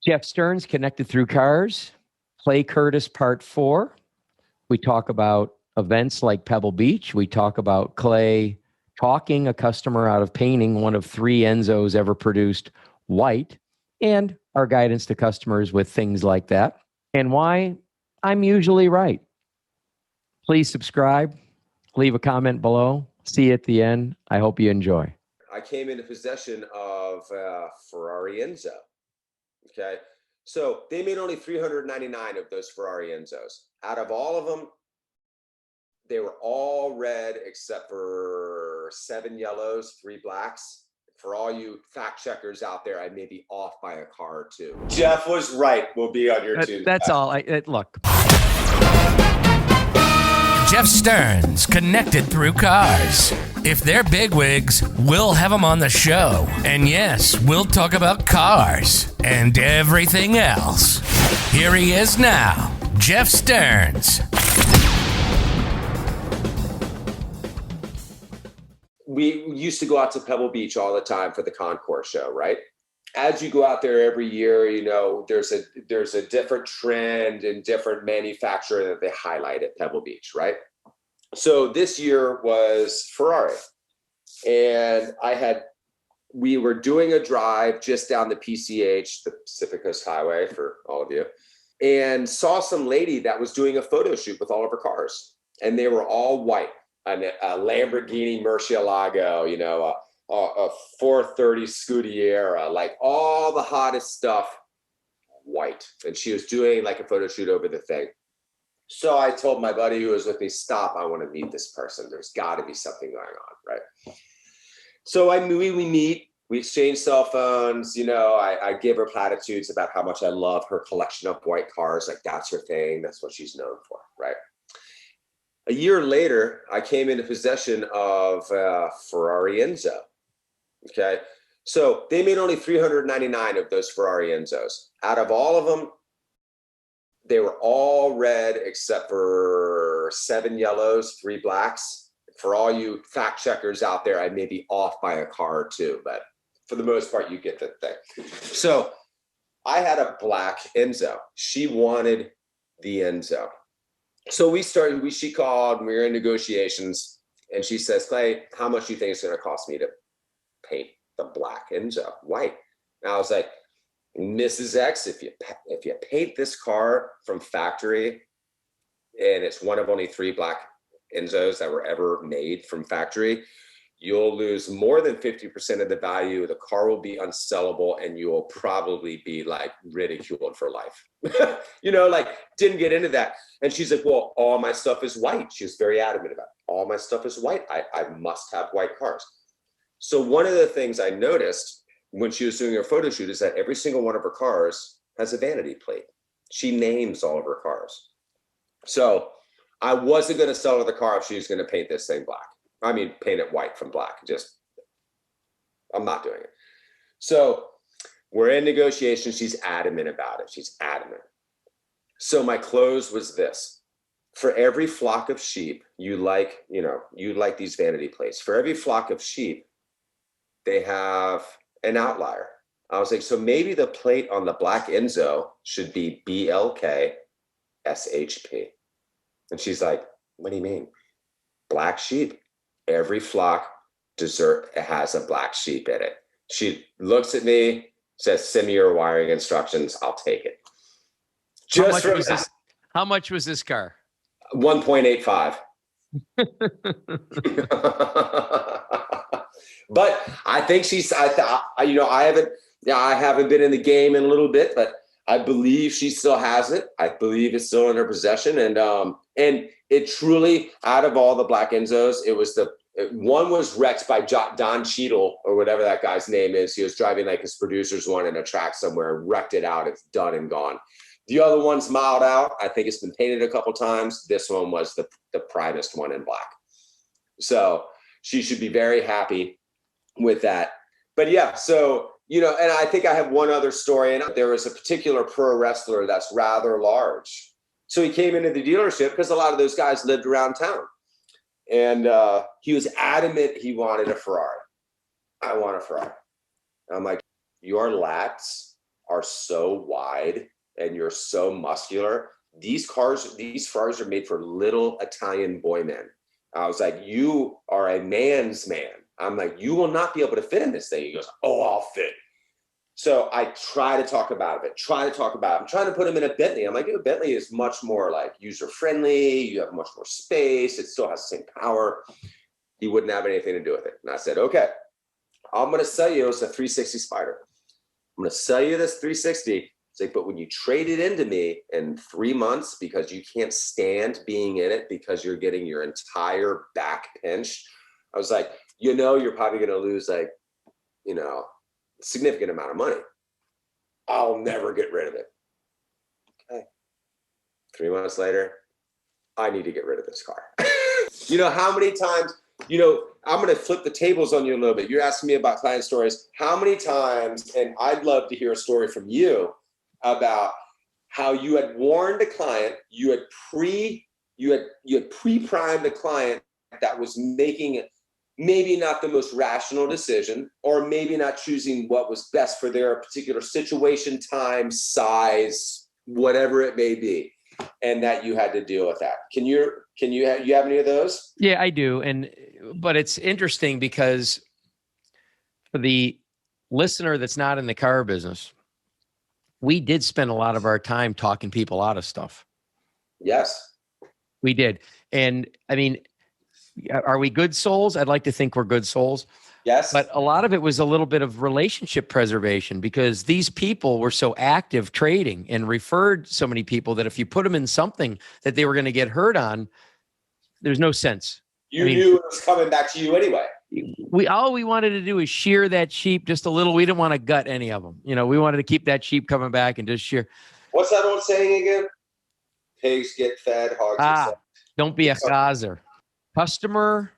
Jeff Stearns, Connected Through Cars, Clay Curtis Part 4. We talk about events like Pebble Beach. We talk about Clay talking a customer out of painting one of 3 Enzos ever produced white, and our guidance to customers with things like that, and why I'm usually right. Please subscribe, leave a comment below. See you at the end. I hope you enjoy. I came into possession of Ferrari Enzo. Okay. So they made only 399 of those Ferrari Enzos. Out of all of them, they were all red except for 7 yellows, 3 blacks. For all you fact checkers out there, I may be off by a car or 2. Jeff was right. We'll be on your tune. That's all. Look. Jeff Stearns, Connected Through Cars. If they're bigwigs, we'll have them on the show. And yes, we'll talk about cars and everything else. Here he is now, Jeff Stearns. We used to go out to Pebble Beach all the time for the Concours show, right? As you go out there every year, you know, there's a different trend and different manufacturer that they highlight at Pebble Beach, right? So this year was Ferrari. And we were doing a drive just down the PCH, the Pacific Coast Highway for all of you, and saw some lady that was doing a photo shoot with all of her cars. And they were all white. A Lamborghini Murcielago, you know, a 430 Scudiera, like all the hottest stuff, white. And she was doing like a photo shoot over the thing. So I told my buddy who was with me, stop, I want to meet this person. There's got to be something going on, right? So we meet, we exchange cell phones, you know, I give her platitudes about how much I love her collection of white cars. Like that's her thing. That's what she's known for, right? A year later, I came into possession of Ferrari Enzo. Okay. So they made only 399 of those Ferrari Enzos. Out of all of them, they were all red except for 7 yellows, 3 blacks. For all you fact checkers out there, I may be off by a car or 2, but for the most part, you get the thing. So I had a black Enzo. She wanted the Enzo. So she called, and we were in negotiations, and she says, Clay, how much do you think it's going to cost me to paint the black Enzo white? And I was like, Mrs. X, if you paint this car from factory, and it's one of only 3 black Enzos that were ever made from factory, you'll lose more than 50% of the value. The car will be unsellable, and you will probably be like ridiculed for life. You know, like didn't get into that. And she's like, well, all my stuff is white. She was very adamant about it. All my stuff is white. I must have white cars. So one of the things I noticed when she was doing her photo shoot is that every single one of her cars has a vanity plate. She names all of her cars. So I wasn't going to sell her the car if she was going to paint this thing black. I mean, paint it white from black. I'm not doing it. So we're in negotiations. She's adamant about it. She's adamant. So my close was this. For every flock of sheep, you like these vanity plates. For every flock of sheep, they have an outlier. I was like, so maybe the plate on the black Enzo should be BLK SHP. And she's like, what do you mean? Black sheep. Every flock has a black sheep in it. She looks at me, says, send me your wiring instructions. I'll take it. How much was this car? 1.85. But I think I haven't been in the game in a little bit, but I believe she still has it. I believe it's still in her possession. And it truly, out of all the black Enzos, one was wrecked by Don Cheadle or whatever that guy's name is. He was driving like his producer's one in a track somewhere and wrecked it out. It's done and gone. The other one's mild out. I think it's been painted a couple times. This one was the primest one in black. So she should be very happy with that. But yeah, so, and I think I have one other story. And there was a particular pro wrestler that's rather large. So he came into the dealership because a lot of those guys lived around town. And he was adamant he wanted a Ferrari. I want a Ferrari. I'm like, your lats are so wide and you're so muscular. These Ferraris are made for little Italian boy men. I was like, you are a man's man. I'm like, you will not be able to fit in this thing. He goes, oh, I'll fit. So I try to talk about it. I'm trying to put him in a Bentley. I'm like, a Bentley is much more like user-friendly. You have much more space. It still has the same power. He wouldn't have anything to do with it. And I said, okay, I'm going to sell you, it's a 360 Spider. I'm going to sell you this 360. It's like, but when you trade it into me in 3 months, because you can't stand being in it because you're getting your entire back pinched, I was like, you're probably going to lose like, significant amount of money. I'll never get rid of it. Okay. 3 months later, I need to get rid of this car. How many times, I'm going to flip the tables on you a little bit. You're asking me about client stories. How many times, and I'd love to hear a story from you about how you had warned a client, you had pre-primed a client that was making maybe not the most rational decision, or maybe not choosing what was best for their particular situation, time, size, whatever it may be, and that you had to deal with that. You have any of those? Yeah, I do. But it's interesting because for the listener that's not in the car business, we did spend a lot of our time talking people out of stuff. Yes. We did. And I mean, are we good souls? I'd like to think we're good souls. Yes. But a lot of it was a little bit of relationship preservation, because these people were so active trading and referred so many people that if you put them in something that they were going to get hurt on, there's no sense. You knew it was coming back to you anyway. All we wanted to do is shear that sheep just a little. We didn't want to gut any of them. We wanted to keep that sheep coming back and just shear. What's that old saying again? Pigs get fed, hogs get fed. Don't be a chazer. Customer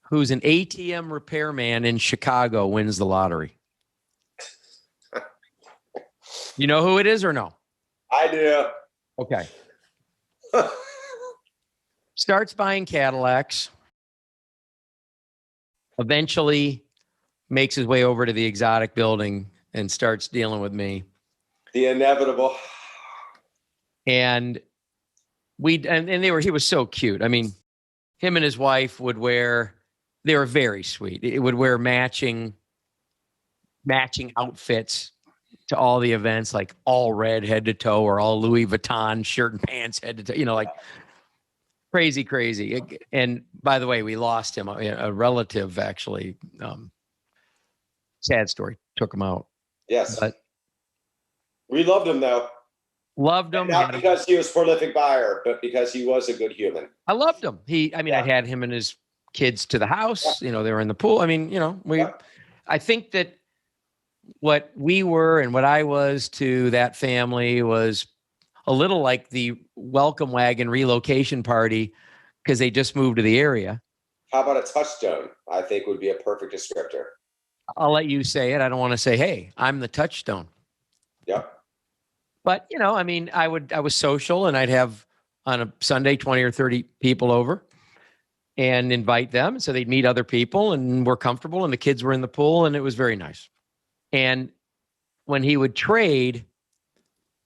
who's an ATM repairman in Chicago wins the lottery. You know who it is or no? I do. Okay. Starts buying Cadillacs. Eventually makes his way over to the exotic building and starts dealing with me. The inevitable. And he was so cute. I mean, him and his wife they were very sweet. It would wear matching outfits to all the events, like all red head to toe, or all Louis Vuitton shirt and pants head to toe, like crazy. And by the way, we lost him, a relative actually, sad story, took him out. Yes. But we loved him though. Loved him. Not because he was a prolific buyer, but because he was a good human. I loved him. I had him and his kids to the house. They were in the pool. I mean, I think that what we were and what I was to that family was a little like the welcome wagon relocation party, because they just moved to the area. How about a touchstone? I think would be a perfect descriptor. I'll let you say it. I don't want to say, hey, I'm the touchstone. Yep. But, I was social, and I'd have on a Sunday 20 or 30 people over and invite them. So they'd meet other people and we're comfortable, and the kids were in the pool, and it was very nice. And when he would trade,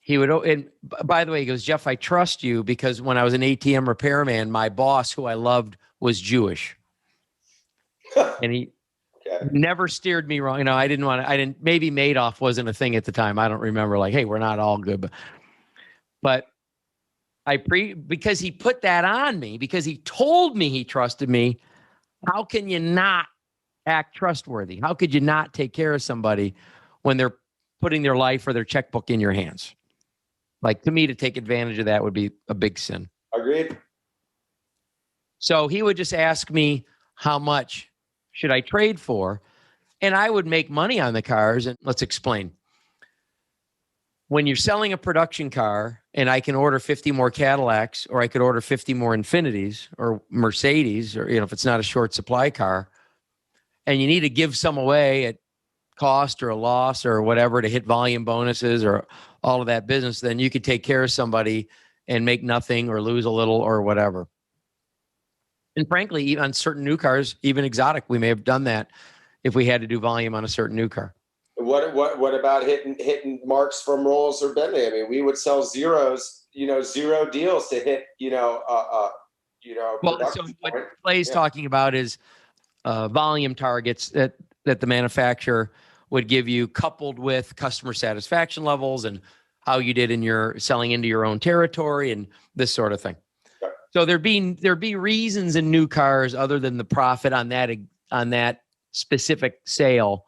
and by the way, he goes, Jeff, I trust you, because when I was an ATM repairman, my boss, who I loved, was Jewish. And he never steered me wrong. Maybe Madoff wasn't a thing at the time. I don't remember, like, hey, we're not all good. But because he put that on me, because he told me he trusted me, how can you not act trustworthy? How could you not take care of somebody when they're putting their life or their checkbook in your hands? Like, to me, to take advantage of that would be a big sin. Agreed. So he would just ask me, how much should I trade for? And I would make money on the cars. And let's explain. When you're selling a production car, and I can order 50 more Cadillacs, or I could order 50 more Infinities or Mercedes, or, if it's not a short supply car, and you need to give some away at cost or a loss or whatever to hit volume bonuses or all of that business, then you could take care of somebody and make nothing or lose a little or whatever. And frankly, even on certain new cars, even exotic, we may have done that if we had to do volume on a certain new car. What about hitting marks from Rolls or Bentley? I mean, we would sell zeros, zero deals to hit, Well, so production what point. Clay's talking about is volume targets that the manufacturer would give you, coupled with customer satisfaction levels and how you did in your selling into your own territory and this sort of thing. Okay. So there'd be reasons in new cars other than the profit on that specific sale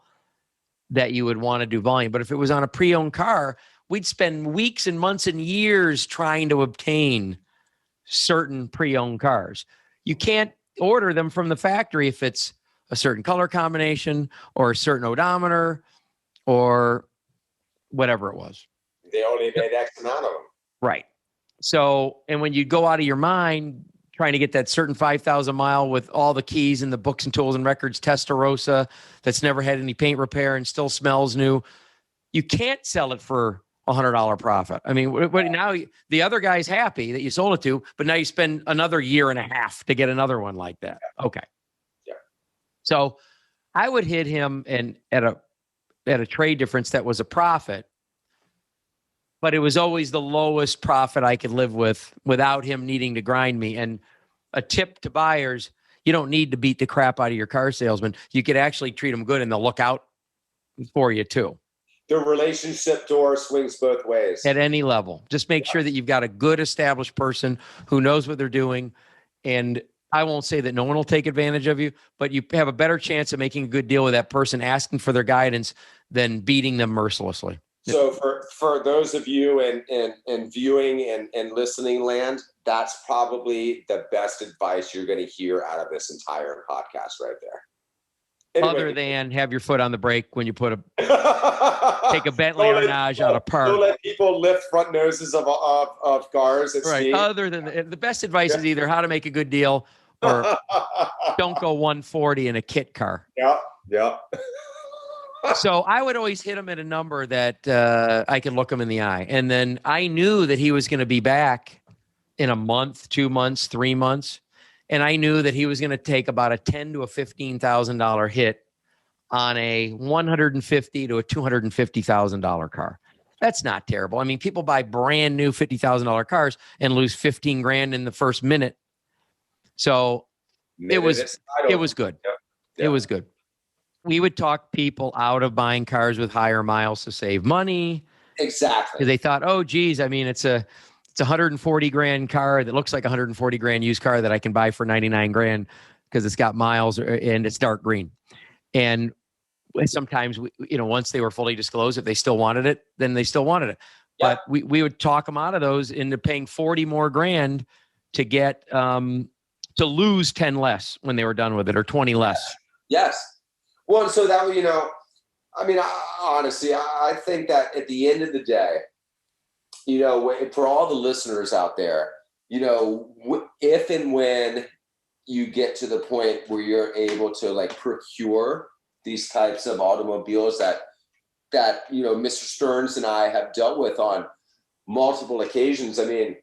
that you would want to do volume. But if it was on a pre-owned car, we'd spend weeks and months and years trying to obtain certain pre-owned cars. You can't order them from the factory if it's a certain color combination or a certain odometer or whatever it was. They only made X amount of them. Right. So, and when you go out of your mind trying to get that certain 5,000 mile with all the keys and the books and tools and records Testarossa that's never had any paint repair and still smells new, you can't sell it for $100 profit. I mean, now the other guy's happy that you sold it to, but now you spend another year and a half to get another one like that. Okay. Yeah. So I would hit him and at a trade difference that was a profit, but it was always the lowest profit I could live with without him needing to grind me. And a tip to buyers, you don't need to beat the crap out of your car salesman. You could actually treat them good and they'll look out for you too. The relationship door swings both ways. At any level. Just make sure that you've got a good established person who knows what they're doing. And I won't say that no one will take advantage of you, but you have a better chance of making a good deal with that person asking for their guidance than beating them mercilessly. So for those of you in viewing and listening land, that's probably the best advice you're going to hear out of this entire podcast right there. Anyway, Other than have your foot on the brake when you take a Bentley or Nage out of park. Don't let people lift front noses of cars at right. speed. Other than the best advice is either how to make a good deal or don't go 140 in a kit car. Yeah. So I would always hit him at a number that I could look him in the eye. And then I knew that he was going to be back in a month, 2 months, 3 months. And I knew that he was going to take about a $10,000 to a $15,000 hit on a $150,000 to a $250,000 car. That's not terrible. I mean, people buy brand new $50,000 cars and lose 15 grand in the first minute. So it was good. Yeah. It was good. We would talk people out of buying cars with higher miles to save money. Exactly. Because they thought, oh, geez, I mean, it's a 140 grand car that looks like a 140 grand used car that I can buy for 99 grand because it's got miles and it's dark green. And sometimes, once they were fully disclosed, if they still wanted it, then they still wanted it. Yeah. But we would talk them out of those into paying 40 more grand to get, to lose 10 less when they were done with it or 20 less. Yes. Well, so that, honestly, I think that at the end of the day, for all the listeners out there, if and when you get to the point where you're able to procure these types of automobiles that Mr. Stearns and I have dealt with on multiple occasions, I mean,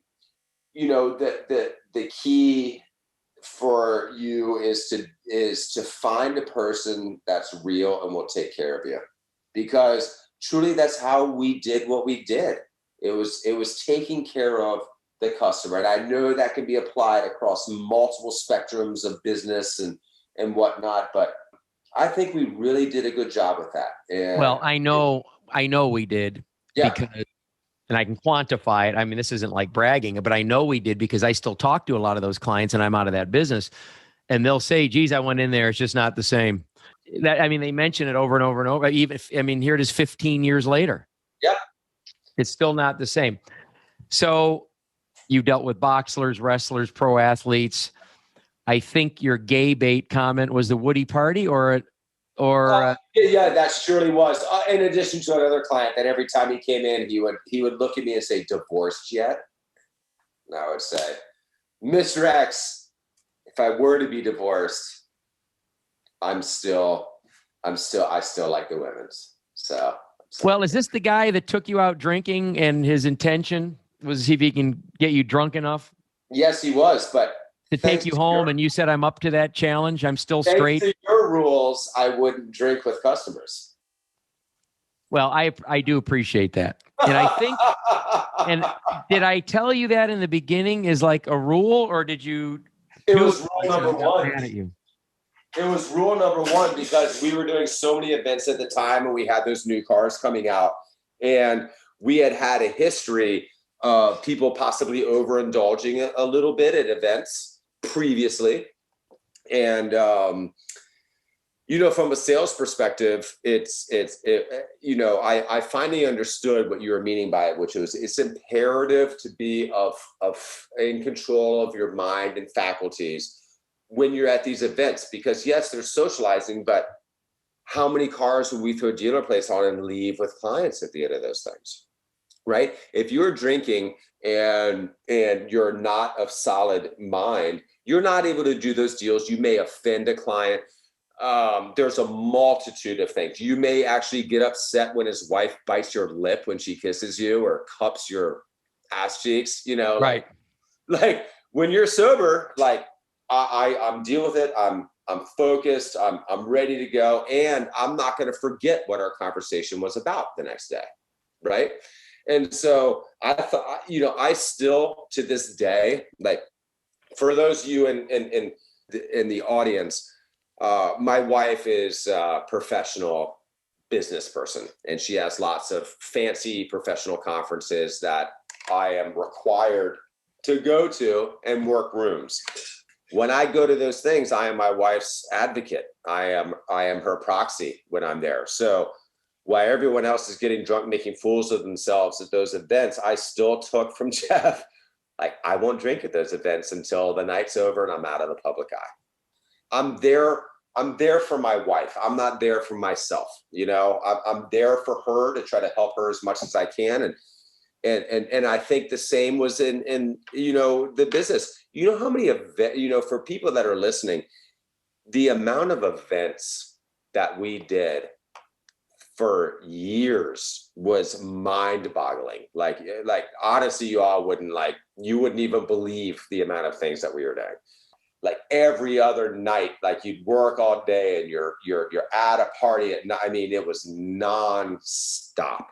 the key for you is to find a person that's real and will take care of you, because truly that's how we did what we did. It was taking care of the customer. And I know that can be applied across multiple spectrums of business and whatnot, but I think we really did a good job with that. And well, I know we did. Yeah. Because, and I can quantify it. I mean, this isn't like bragging, but I know we did because I still talk to a lot of those clients and I'm out of that business. And they'll say, geez, I went in there. It's just not the same. They mention it over and over and over. Here it is 15 years later. Yeah. It's still not the same. So you dealt with boxers, wrestlers, pro athletes. I think your gay bait comment was the Woody party or yeah, that surely was. In addition to another client that every time he came in, he would look at me and say, "Divorced yet?" And I would say, "Mr. X, if I were to be divorced, I still like the women's." So. Well, is this the guy that took you out drinking and his intention was to see if he can get you drunk enough? Yes, he was, but to take you home, and you said, I'm up to that challenge. I'm still straight. Thanks to your rules, I wouldn't drink with customers. Well, I do appreciate that. And I think, and did I tell you that in the beginning is like a rule, or did you? It do was it rule number because I got one. mad at you? It was rule number one because we were doing so many events at the time and we had those new cars coming out. And we had a history of people possibly overindulging a little bit at events previously. And, from a sales perspective, I finally understood what you were meaning by it, which was it's imperative to be in control of your mind and faculties when you're at these events, because yes, they're socializing, but how many cars would we throw dealer plates on and leave with clients at the end of those things, right? If you're drinking and you're not of solid mind, you're not able to do those deals. You may offend a client. There's a multitude of things. You may actually get upset when his wife bites your lip when she kisses you or cups your ass cheeks, Right. like when you're sober, like I'm dealing with it. I'm focused. I'm ready to go. And I'm not going to forget what our conversation was about the next day. Right. And so I thought, I still to this day, like for those of you in the audience, my wife is a professional business person, and she has lots of fancy professional conferences that I am required to go to and work rooms. When I go to those things, I am my wife's advocate. I am her proxy when I'm there. So while everyone else is getting drunk, making fools of themselves at those events, I still took from Jeff, like, I won't drink at those events until the night's over and I'm out of the public eye. I'm there for my wife. I'm not there for myself. I'm there for her to try to help her as much as I can. And I think the same was in the business. You know how many events, for people that are listening, the amount of events that we did for years was mind-boggling. Like honestly, you wouldn't even believe the amount of things that we were doing. Like every other night, like you'd work all day and you're at a party at night. I mean, it was non-stop.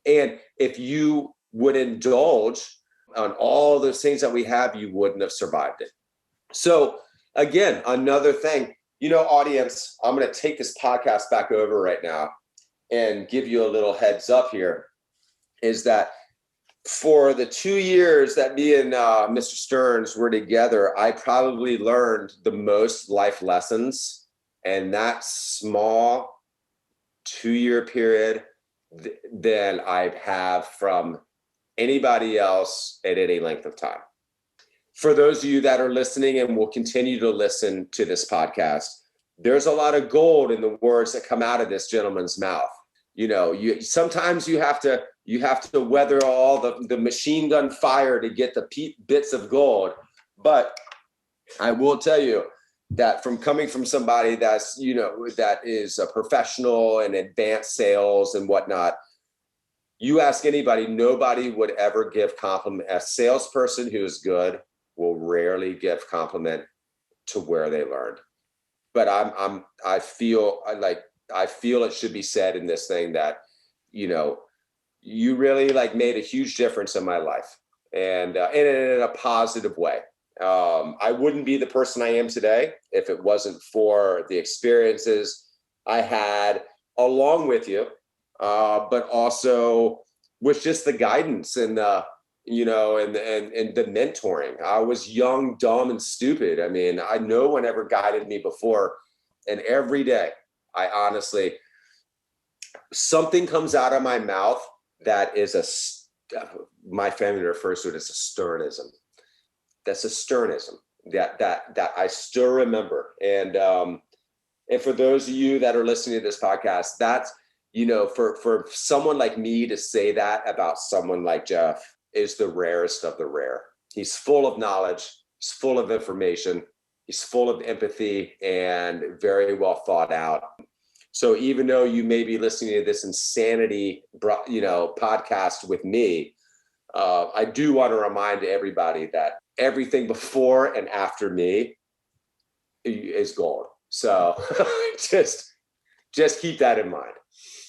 And if you would indulge on all those things that we have, you wouldn't have survived it. So again, another thing, audience, I'm going to take this podcast back over right now and give you a little heads up here, is that for the 2 years that me and Mr. Stearns were together, I probably learned the most life lessons in that small 2-year period than I have from anybody else at any length of time. For those of you that are listening and will continue to listen to this podcast, there's a lot of gold in the words that come out of this gentleman's mouth. Sometimes you have to weather all the machine gun fire to get the bits of gold. But I will tell you that from coming from somebody that's, that is a professional and advanced sales and whatnot, you ask anybody, nobody would ever give compliment. A salesperson who is good will rarely give compliment to where they learned. But I feel it should be said in this thing that, you really made a huge difference in my life, and in a positive way. I wouldn't be the person I am today if it wasn't for the experiences I had along with you, but also with just the guidance and and the mentoring. I was young, dumb, and stupid. I mean, no one ever guided me before, and every day, I honestly, something comes out of my mouth that is my family refers to it as a sternism. That's a sternism that I still remember. And for those of you that are listening to this podcast, that's, for someone like me to say that about someone like Jeff is the rarest of the rare. He's full of knowledge. He's full of information. He's full of empathy and very well thought out. So even though you may be listening to this insanity, podcast with me, I do want to remind everybody that everything before and after me is gold. So just keep that in mind.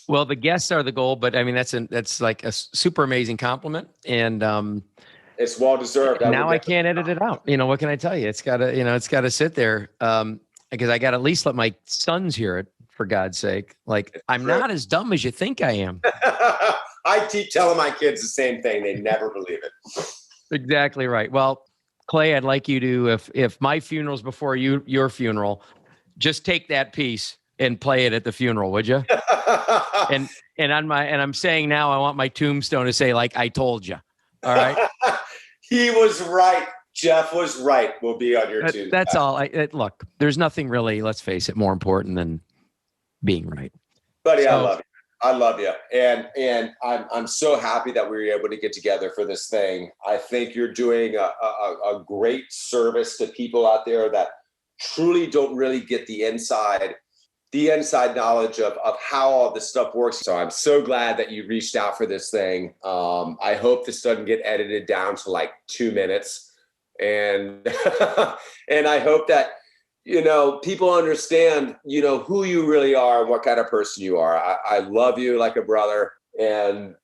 Well, the guests are the goal, but I mean, that's like a super amazing compliment. And It's well deserved. now I can't edit it out. What can I tell you? It's gotta sit there. Because I got to at least let my sons hear it, for God's sake. Like, I'm not as dumb as you think I am. I keep telling my kids the same thing. They never believe it. Exactly right. Well, Clay, I'd like you to, if my funeral's before your funeral, just take that piece and play it at the funeral, would you? and I'm saying now, I want my tombstone to say, like, I told you. All right. He was right. Jeff was right. We'll be on your tombstone. That's all. Look, there's nothing really, let's face it, more important than being right. Buddy, I love you. I love you. And I'm so happy that we were able to get together for this thing. I think you're doing a great service to people out there that truly don't really get the inside knowledge of how all this stuff works. So I'm so glad that you reached out for this thing. I hope this doesn't get edited down to like 2 minutes. And and I hope that people understand who you really are and what kind of person you are. I love you like a brother, and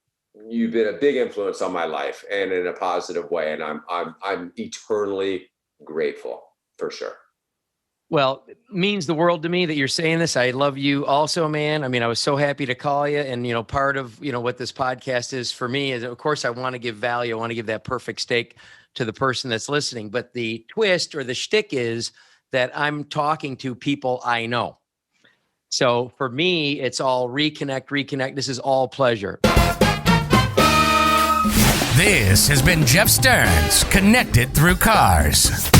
you've been a big influence on my life, and in a positive way, and I'm eternally grateful, for sure. Well, it means the world to me that you're saying this. I love you also, man. I mean, I was so happy to call you. And, part of, what this podcast is for me is, of course, I want to give value. I want to give that perfect steak to the person that's listening. But the twist or the shtick is that I'm talking to people I know. So for me, it's all reconnect. This is all pleasure. This has been Jeff Stearns, Connected Through Cars.